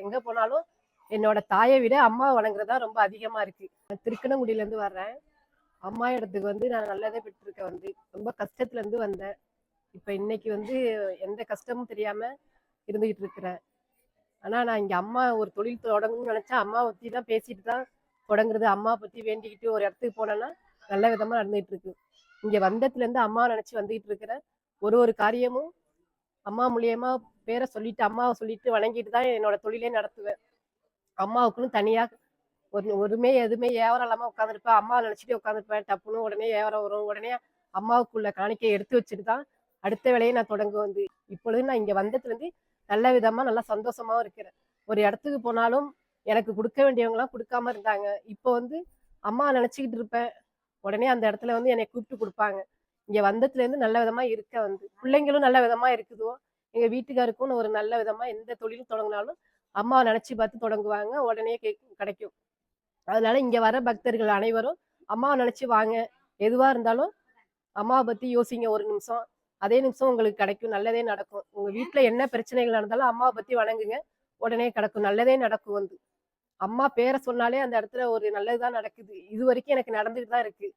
எங்க போனாலும் என்னோட தாயை விட அம்மா வணங்குறதா ரொம்ப அதிகமா இருக்கு. நான் திருக்கணங்குடியில இருந்து வர்றேன். அம்மா இடத்துக்கு வந்து நான் நல்லதே பெற்றிருக்கேன் வந்து. ரொம்ப கஷ்டத்துல இருந்து வந்தேன். இப்ப இன்னைக்கு வந்து எந்த கஷ்டமும் தெரியாம இருந்துகிட்டு இருக்கிறேன். ஆனா நான் இங்க அம்மா ஒரு தொழில் தொடங்கணும்னு நினைச்சா அம்மாவை பத்தி தான் பேசிட்டு தான் தொடங்குறது. அம்மா பத்தி வேண்டிக்கிட்டு ஒரு இடத்துக்கு போனேன்னா நல்ல விதமா நடந்துகிட்டு இருக்கு. இங்க வந்ததுல இருந்து அம்மா நினைச்சு வந்துகிட்டு இருக்கிறேன். ஒரு ஒரு காரியமும் அம்மா மூலியமா பேரை சொல்லிட்டு அம்மாவை சொல்லிட்டு வணங்கிட்டு தான் என்னோட தொழிலே நடத்துவேன். அம்மாவுக்குன்னு தனியா ஒருமே எதுவுமே ஏவரம் இல்லாம உட்காந்துருப்பேன். அம்மாவை நினைச்சிட்டே உட்காந்துருப்பேன். டப்புன்னு உடனே ஏவரம் வரும். உடனே அம்மாவுக்குள்ள காணிக்கையை எடுத்து வச்சுட்டு தான் அடுத்த வேலையை நான் தொடங்க வந்து இப்பொழுது நான் இங்க வந்ததுல இருந்து நல்ல விதமா நல்லா சந்தோஷமாவும் இருக்கிறேன். ஒரு இடத்துக்கு போனாலும் எனக்கு கொடுக்க வேண்டியவங்க எல்லாம் கொடுக்காம இருந்தாங்க. இப்போ வந்து அம்மா நினைச்சுக்கிட்டு இருப்பேன். உடனே அந்த இடத்துல வந்து என்னை கூப்பிட்டு கொடுப்பாங்க. இங்க வந்ததுல இருந்து நல்ல விதமா இருக்க வந்து பிள்ளைங்களும் நல்ல விதமா இருக்குதோ. எங்க வீட்டுக்காருக்கும் ஒரு நல்ல விதமா எந்த தொழிலும் தொடங்கினாலும் அம்மாவை நினைச்சு பார்த்து தொடங்குவாங்க. உடனே கிடைக்கும். அதனால இங்க வர பக்தர்கள் அனைவரும் அம்மாவை நினைச்சு வாங்க. எதுவா இருந்தாலும் அம்மாவை பத்தி யோசிங்க ஒரு நிமிஷம். அதே நிமிஷம் உங்களுக்கு கிடைக்கும். நல்லதே நடக்கும். உங்க வீட்டுல என்ன பிரச்சனைகள் நடந்தாலும் அம்மாவை பத்தி வணங்குங்க. உடனே கிடக்கும். நல்லதே நடக்கும் வந்து. அம்மா பேரை சொன்னாலே அந்த இடத்துல ஒரு நல்லதுதான் நடக்குது. இது வரைக்கும் எனக்கு நடந்துட்டு தான் இருக்கு.